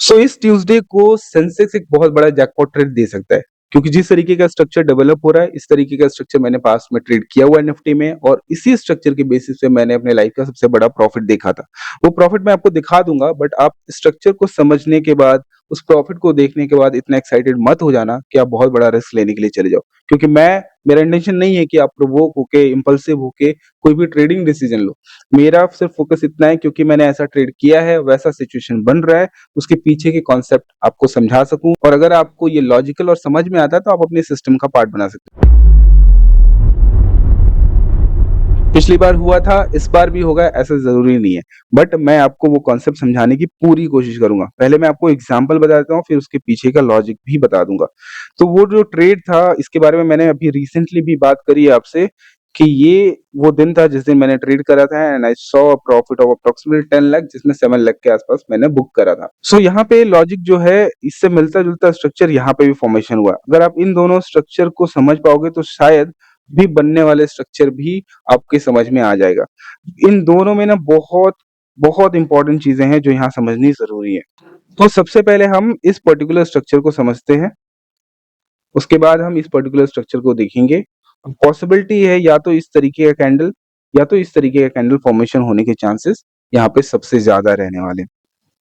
सो इस ट्यूसडे को सेंसेक्स एक बहुत बड़ा जैकपॉट ट्रेड दे सकता है, क्योंकि जिस तरीके का स्ट्रक्चर डेवलप हो रहा है, इस तरीके का स्ट्रक्चर मैंने पास्ट में ट्रेड किया हुआ है निफ्टी में, और इसी स्ट्रक्चर के बेसिस पे मैंने अपने लाइफ का सबसे बड़ा प्रॉफिट देखा था। वो प्रॉफिट मैं आपको दिखा दूंगा, बट आप स्ट्रक्चर को समझने के बाद, उस प्रॉफिट को देखने के बाद इतना एक्साइटेड मत हो जाना कि आप बहुत बड़ा रिस्क लेने के लिए चले जाओ, क्योंकि मेरा इंटेंशन नहीं है कि आप प्रोवोक होके, इम्पल्सिव होके कोई भी ट्रेडिंग डिसीजन लो। मेरा सिर्फ फोकस इतना है, क्योंकि मैंने ऐसा ट्रेड किया है, वैसा सिचुएशन बन रहा है, उसके पीछे के कॉन्सेप्ट आपको समझा सकूं, और अगर आपको ये लॉजिकल और समझ में आता है तो आप अपने सिस्टम का पार्ट बना सकते हैं। पिछली बार हुआ था, इस बार भी होगा ऐसा जरूरी नहीं है, बट मैं आपको वो कॉन्सेप्ट समझाने की पूरी कोशिश करूंगा। पहले मैं आपको एग्जांपल बता देता हूँ, फिर उसके पीछे का लॉजिक भी बता दूंगा। तो वो जो ट्रेड था, इसके बारे में मैंने अभी रिसेंटली भी बात करी है आपसे, कि ये वो दिन था जिस दिन मैंने ट्रेड करा था, and I saw a profit of approximately 10 lakh, जिसमें 7 लाख के आसपास मैंने बुक करा था। सो यहाँ पे लॉजिक जो है, इससे मिलता जुलता स्ट्रक्चर यहाँ पे भी फॉर्मेशन हुआ। अगर आप इन दोनों स्ट्रक्चर को समझ पाओगे तो शायद भी बनने वाले स्ट्रक्चर भी आपके समझ में आ जाएगा। इन दोनों में ना बहुत बहुत इंपॉर्टेंट चीजें हैं जो यहाँ समझनी जरूरी है। तो सबसे पहले हम इस पर्टिकुलर स्ट्रक्चर को समझते हैं, उसके बाद हम इस पर्टिकुलर स्ट्रक्चर को देखेंगे। पॉसिबिलिटी है या तो इस तरीके का कैंडल, या तो इस तरीके का कैंडल फॉर्मेशन होने के चांसेस यहाँ पे सबसे ज्यादा रहने वाले हैं।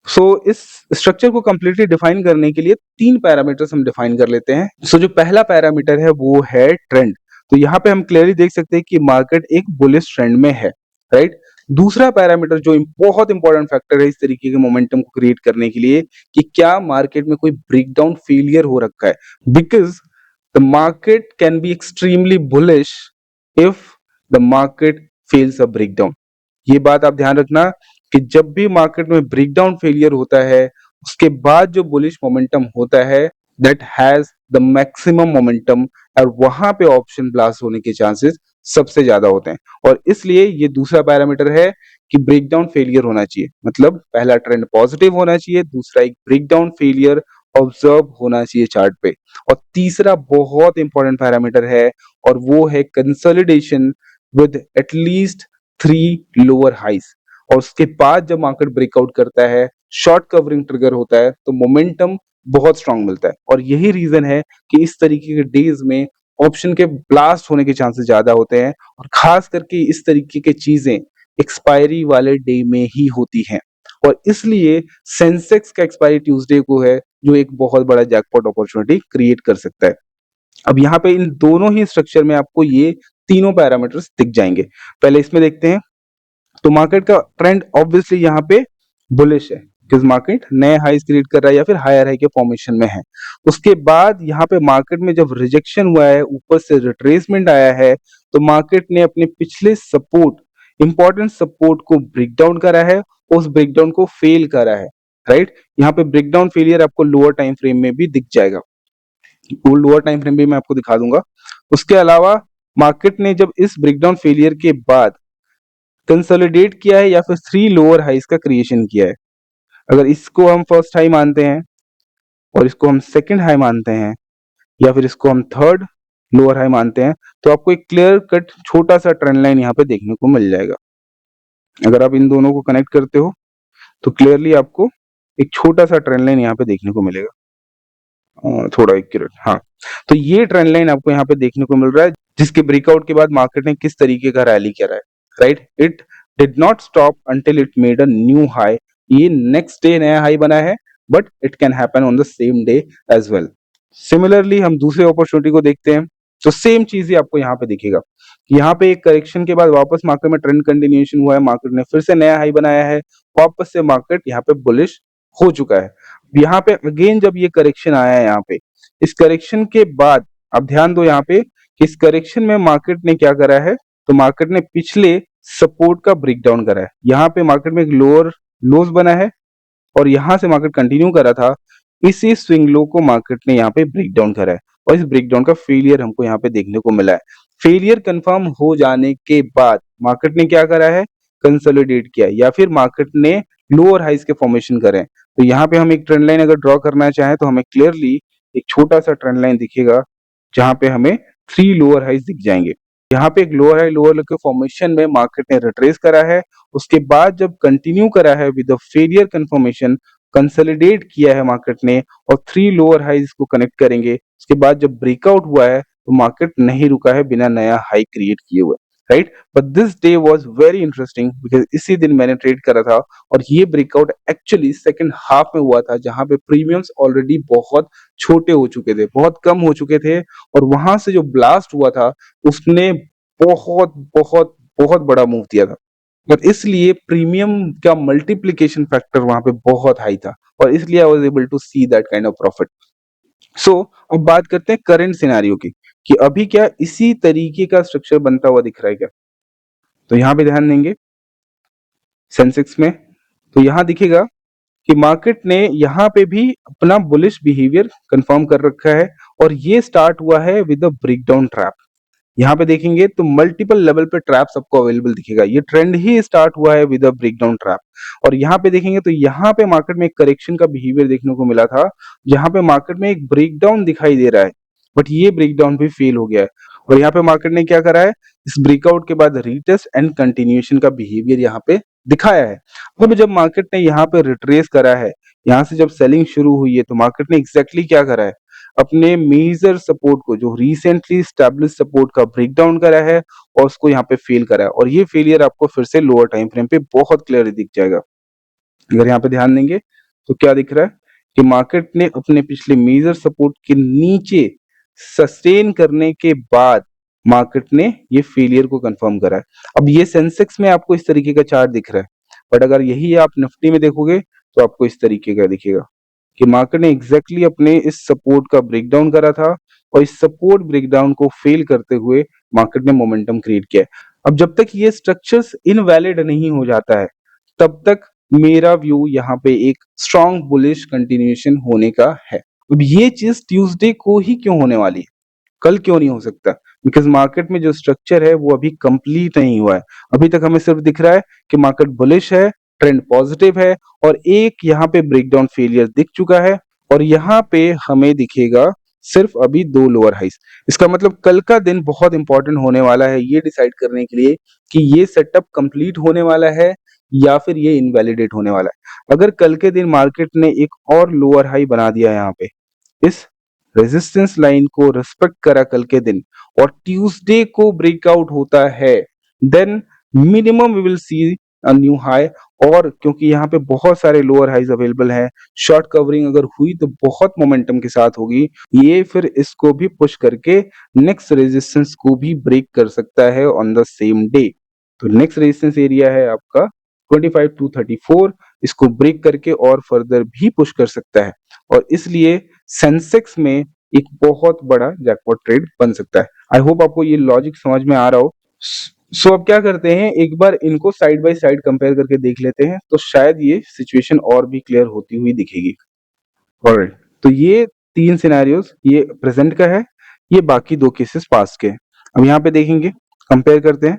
सो इस स्ट्रक्चर को कंप्लीटली डिफाइन करने के लिए 3 पैरामीटर्स हम डिफाइन कर लेते हैं। सो जो पहला पैरामीटर है वो है ट्रेंड। तो यहाँ पे हम क्लियरली देख सकते हैं कि मार्केट एक बुलिश ट्रेंड में है, राइट। दूसरा पैरामीटर जो बहुत इंपॉर्टेंट फैक्टर है इस तरीके के मोमेंटम को क्रिएट करने के लिए, कि क्या मार्केट में कोई ब्रेकडाउन फेलियर हो रखा है, because the market can be extremely bullish if the market fails a breakdown. ये बात आप ध्यान रखना कि जब भी मार्केट में ब्रेकडाउन फेलियर होता है, उसके बाद जो बुलिश मोमेंटम होता है, that has the maximum momentum, और वहां पे ऑप्शन ब्लास्ट होने के चांसेस सबसे ज्यादा होते हैं। और इसलिए ये दूसरा पैरामीटर है कि ब्रेकडाउन फेलियर होना चाहिए, मतलब पहला ट्रेंड पॉजिटिव होना चाहिए, दूसरा एक ब्रेकडाउन फेलियर ऑब्जर्व होना चाहिए चार्ट पे, और तीसरा बहुत इंपॉर्टेंट पैरामीटर है, और वो है consolidation with at least 3 lower highs. और उसके बाद जब मार्केट ब्रेकआउट करता है, शॉर्ट कवरिंग ट्रिगर होता है, तो मोमेंटम बहुत स्ट्रांग मिलता है। और यही रीजन है कि इस तरीके के डेज में ऑप्शन के ब्लास्ट होने के चांसेस ज्यादा होते हैं, और खास करके इस तरीके की चीजें एक्सपायरी वाले डे में ही होती हैं। और इसलिए सेंसेक्स का एक्सपायरी ट्यूसडे को है, जो एक बहुत बड़ा जैकपॉट अपॉर्चुनिटी क्रिएट कर सकता है। अब यहाँ पे इन दोनों ही स्ट्रक्चर में आपको ये तीनों पैरामीटर्स दिख जाएंगे। पहले इसमें देखते हैं। तो मार्केट का ट्रेंड ऑब्वियसली यहाँ पे बुलिश है, क्योंकि मार्केट नए हाईज क्रिएट कर रहा है या फिर हायर हाई के फॉर्मेशन में है। उसके बाद यहाँ पे मार्केट में जब रिजेक्शन हुआ है, ऊपर से रिट्रेसमेंट आया है, तो मार्केट ने अपने पिछले सपोर्ट, इंपॉर्टेंट सपोर्ट को ब्रेक डाउन करा है, उस ब्रेकडाउन को फेल करा है, राइट। यहाँ पे ब्रेकडाउन फेलियर आपको लोअर टाइम फ्रेम में भी दिख जाएगा, वो लोअर टाइम फ्रेम भी मैं आपको दिखा दूंगा। उसके अलावा मार्केट ने जब इस ब्रेकडाउन फेलियर के बाद कंसोलिडेट किया है, या फिर 3 लोअर हाइज का क्रिएशन किया है, अगर इसको हम फर्स्ट हाई मानते हैं, और इसको हम सेकंड हाई मानते हैं, या फिर इसको हम थर्ड लोअर हाई मानते हैं, तो आपको एक क्लियर कट छोटा सा ट्रेंड लाइन यहाँ पे देखने को मिल जाएगा। अगर आप इन दोनों को कनेक्ट करते हो तो क्लियरली आपको एक छोटा सा ट्रेंड लाइन यहाँ पे देखने को मिलेगा, थोड़ा एक्यूरेट, हाँ। तो ये ट्रेंड लाइन आपको यहाँ पे देखने को मिल रहा है, जिसके ब्रेकआउट के बाद मार्केट ने किस तरीके का रैली करा है, right. It did not stop until it made a new high. ये नेक्स्ट डे नया हाई बना है, but it can happen on the same day as well. Similarly हम दूसरे अपॉर्चुनिटी को देखते हैं, तो सेम चीज ही आपको यहाँ पे दिखेगा। यहाँ पे एक करेक्शन के बाद वापस मार्केट में ट्रेंड कंटिन्यूएशन हुआ है, मार्केट ने फिर से नया हाई बनाया है, वापस से मार्केट यहाँ पे बुलिश हो चुका है। यहाँ पे अगेन जब ये करेक्शन आया है, यहाँ पे इस करेक्शन के बाद अब ध्यान दो यहाँ पे कि इस करेक्शन में मार्केट ने क्या करा है, तो मार्केट ने पिछले सपोर्ट का ब्रेकडाउन करा है। यहाँ पे मार्केट में एक लोअर लोज बना है, और यहां से मार्केट कंटिन्यू करा था, इसी स्विंग लो को मार्केट ने यहाँ पे ब्रेक डाउन करा है, और इस ब्रेक डाउन का फेलियर हमको यहाँ पे देखने को मिला है। फेलियर कंफर्म हो जाने के बाद मार्केट ने क्या करा है, कंसोलिडेट किया, या फिर मार्केट ने लोअर हाइज के फॉर्मेशन करे। तो यहाँ पे हम एक ट्रेंड लाइन अगर ड्रॉ करना चाहें तो हमें क्लियरली एक छोटा सा ट्रेंड लाइन दिखेगा, जहां पे हमें 3 लोअर हाइज दिख जाएंगे। यहाँ पे एक लोअर हाई लोअर लो के फॉर्मेशन में मार्केट ने रिट्रेस करा है, उसके बाद जब कंटिन्यू करा है विद फेलियर कंफर्मेशन, कंसोलिडेट किया है मार्केट ने और 3 लोअर हाईज को कनेक्ट करेंगे। उसके बाद जब ब्रेकआउट हुआ है तो मार्केट नहीं रुका है बिना नया हाई क्रिएट किए हुए, right? But this day was very interesting because इसी दिन मैंने ट्रेड करा था और ये ब्रेकआउट एक्चुअली सेकंड हाफ में हुआ था जहां पे प्रीमियम्स ऑलरेडी बहुत छोटे हो चुके थे, बहुत कम हो चुके थे और वहां से जो ब्लास्ट हुआ था उसने बहुत बहुत बहुत बड़ा मूव दिया था। और इसलिए प्रीमियम का मल्टीप्लिकेशन फैक्टर वहां पे बहुत हाई था और इसलिए I was able to see that kind of profit. So अब बात करते हैं करंट सिनेरियो की कि अभी क्या इसी तरीके का स्ट्रक्चर बनता हुआ दिख रहा है क्या? तो यहाँ पे ध्यान देंगे सेंसेक्स में, तो यहाँ दिखेगा कि मार्केट ने यहाँ पे भी अपना बुलिश बिहेवियर कंफर्म कर रखा है और ये स्टार्ट हुआ है विद अ ब्रेकडाउन ट्रैप। यहाँ पे देखेंगे तो मल्टीपल लेवल पे ट्रैप्स आपको अवेलेबल दिखेगा। ये ट्रेंड ही स्टार्ट हुआ है विद अ ब्रेकडाउन ट्रैप और यहाँ पे देखेंगे तो यहाँ पे मार्केट में एक करेक्शन का बिहेवियर देखने को मिला था जहाँ पे मार्केट में एक ब्रेकडाउन दिखाई दे रहा है बट ये ब्रेकडाउन भी फेल हो गया है और यहाँ पे मार्केट ने क्या करा है, इस ब्रेकआउट के बाद रीटेस्ट एंड कंटिन्यूएशन का बिहेवियर यहाँ पे दिखाया है। अब जब मार्केट ने यहाँ पे रिट्रेस करा है, यहाँ से जब सेलिंग शुरू हुई है तो मार्केट ने एग्जैक्टली क्या करा है, अपने मेजर सपोर्ट को जो रिसेंटली स्टैब्लिश सपोर्ट का ब्रेकडाउन करा है और उसको यहाँ पे फेल करा है और ये फेलियर आपको फिर से लोअर टाइम फ्रेम पे बहुत क्लियरली दिख जाएगा। अगर यहाँ पे ध्यान देंगे तो क्या दिख रहा है कि मार्केट ने अपने पिछले मेजर सपोर्ट के नीचे सस्टेन करने के बाद मार्केट ने ये फेलियर को कंफर्म करा है। अब ये सेंसेक्स में आपको इस तरीके का चार्ट दिख रहा है बट अगर यही आप निफ्टी में देखोगे तो आपको इस तरीके का दिखेगा कि मार्केट ने एग्जैक्टली अपने इस सपोर्ट का ब्रेकडाउन करा था और इस सपोर्ट ब्रेकडाउन को फेल करते हुए मार्केट ने मोमेंटम क्रिएट किया है। अब जब तक ये स्ट्रक्चर्स इनवैलिड नहीं हो जाता है तब तक मेरा व्यू यहाँ पे एक स्ट्रॉन्ग बुलिश कंटिन्यूएशन होने का है। अब ये चीज ट्यूसडे को ही क्यों होने वाली है, कल क्यों नहीं हो सकता? बिकॉज मार्केट में जो स्ट्रक्चर है वो अभी कंप्लीट नहीं हुआ है। अभी तक हमें सिर्फ दिख रहा है कि मार्केट बुलिश है, ट्रेंड पॉजिटिव है और एक यहाँ पे ब्रेकडाउन फेलियर दिख चुका है और यहाँ पे हमें दिखेगा सिर्फ अभी 2 लोअर हाइस। इसका मतलब कल का दिन बहुत इंपॉर्टेंट होने वाला है ये डिसाइड करने के लिए कि ये सेटअप कंप्लीट होने वाला है या फिर ये इनवैलिडेट होने वाला है। अगर कल के दिन मार्केट ने एक और लोअर हाई बना दिया यहाँ पे, इस रेजिस्टेंस लाइन को रिस्पेक्ट करा कल के दिन और ट्यूसडे को ब्रेकआउट होता है, then minimum we will see a new high. और क्योंकि यहाँ पे बहुत सारे लोअर हाइज अवेलेबल हैं, शॉर्ट कवरिंग अगर हुई तो बहुत मोमेंटम के साथ होगी, ये फिर इसको भी पुश करके नेक्स्ट रेजिस्टेंस को भी ब्रेक कर सकता है ऑन द सेम डे। तो नेक्स्ट रेजिस्टेंस एरिया है आपका 25,234, इसको ब्रेक करके और फर्दर भी पुश कर सकता है और इसलिए सेंसेक्स में एक बहुत बड़ा जैकपॉट ट्रेड बन सकता है। आई होप आपको ये लॉजिक समझ में आ रहा हो। सो अब क्या करते हैं, एक बार इनको साइड बाय साइड कंपेयर करके देख लेते हैं तो शायद ये सिचुएशन और भी क्लियर होती हुई दिखेगी। ऑलराइट, तो ये 3 सिनेरियोस ये प्रेजेंट का है, ये बाकी 2 केसेस पास्ट के हैं। अब यहाँ पे देखेंगे, कंपेयर करते हैं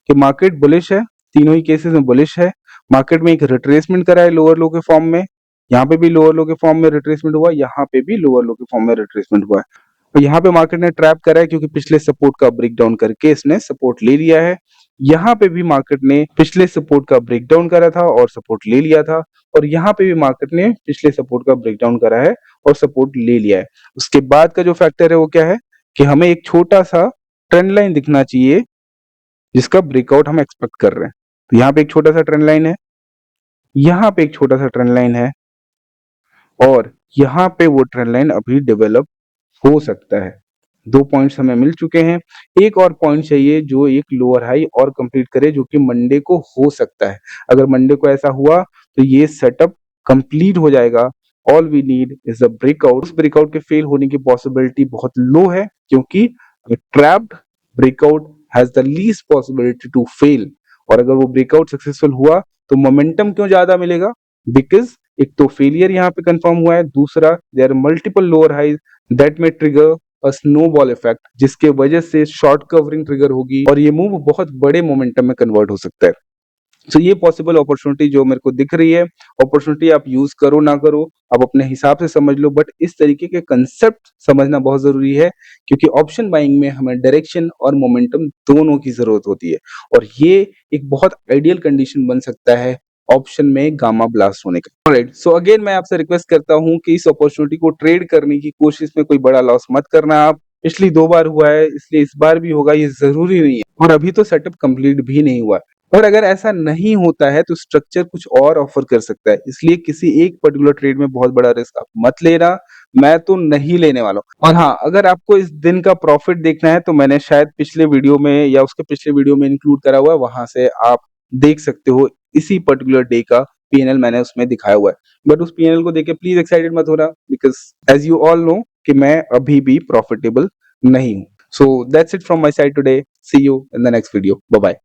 कि मार्केट बुलिश है, तीनों ही केसेस में बुलिश है। मार्केट में एक रिट्रेसमेंट करा है लोअर लो के फॉर्म में, यहाँ पे भी लोअर लो के फॉर्म में रिट्रेसमेंट हुआ, यहाँ पे भी लोअर लो के फॉर्म में रिट्रेसमेंट हुआ है। और यहाँ पे मार्केट ने ट्रैप करा है क्योंकि पिछले सपोर्ट का ब्रेकडाउन करके इसने सपोर्ट ले लिया है। यहाँ पे भी मार्केट ने पिछले सपोर्ट का ब्रेकडाउन करा था और सपोर्ट ले लिया था और यहाँ पे भी मार्केट ने पिछले सपोर्ट का ब्रेकडाउन करा है और सपोर्ट ले लिया है। उसके बाद का जो फैक्टर है वो क्या है कि हमें एक छोटा सा ट्रेंड लाइन दिखना चाहिए जिसका ब्रेकआउट हम एक्सपेक्ट कर रहे हैं। तो यहाँ पे एक छोटा सा ट्रेंड लाइन है, यहाँ पे एक छोटा सा ट्रेंड लाइन है और यहाँ पे वो ट्रेंड लाइन अभी डेवलप हो सकता है। 2 पॉइंट्स हमें मिल चुके हैं, एक और पॉइंट चाहिए जो एक लोअर हाई और कंप्लीट करे जो कि मंडे को हो सकता है। अगर मंडे को ऐसा हुआ तो ये सेटअप कंप्लीट हो जाएगा। All we need is a breakout. उस ब्रेकआउट के फेल होने की पॉसिबिलिटी बहुत लो है क्योंकि trapped breakout has the least possibility to fail और अगर वो ब्रेकआउट सक्सेसफुल हुआ तो मोमेंटम क्यों ज्यादा मिलेगा, बिकॉज एक तो फेलियर यहाँ पे कंफर्म हुआ है, दूसरा there are multiple lower highs that may trigger a snowball effect जिसके वजह से शॉर्ट कवरिंग ट्रिगर होगी और ये मूव बहुत बड़े मोमेंटम में कन्वर्ट हो सकता है। सो ये पॉसिबल अपॉर्चुनिटी जो मेरे को दिख रही है, अपॉर्चुनिटी आप यूज करो ना करो आप अपने हिसाब से समझ लो, बट इस तरीके के कंसेप्ट समझना बहुत जरूरी है क्योंकि ऑप्शन बाइंग में हमें डायरेक्शन और मोमेंटम दोनों की जरूरत होती है और ये एक बहुत आइडियल कंडीशन बन सकता है ऑप्शन में गामा ब्लास्ट होने का। ऑलराइट, सो अगेन मैं आपसे रिक्वेस्ट करता हूँ कि इस अपॉर्चुनिटी को ट्रेड करने की कोशिश में कोई बड़ा लॉस मत करना आप। पिछली 2 बार हुआ है, इसलिए इस बार भी होगा ये ज़रूरी नहीं है, और अभी तो सेटअप कंप्लीट भी नहीं हुआ है। और अगर ऐसा नहीं होता है तो स्ट्रक्चर कुछ और ऑफर कर सकता है, इसलिए किसी एक पर्टिकुलर ट्रेड में बहुत बड़ा रिस्क आप मत लेना, मैं तो नहीं लेने वाला हूँ। और हाँ, अगर आपको इस दिन का प्रॉफिट देखना है तो मैंने शायद पिछले वीडियो में या उसके पिछले वीडियो में इंक्लूड करा हुआ है, वहां से आप देख सकते हो इसी पर्टिकुलर डे का पीएनएल मैंने उसमें दिखाया हुआ है। बट उस पीएनएल को देख के प्लीज एक्साइटेड मत होना, because as you all know कि मैं अभी भी प्रॉफिटेबल नहीं हूँ। So that's it from my side today, see you in the next video, bye bye.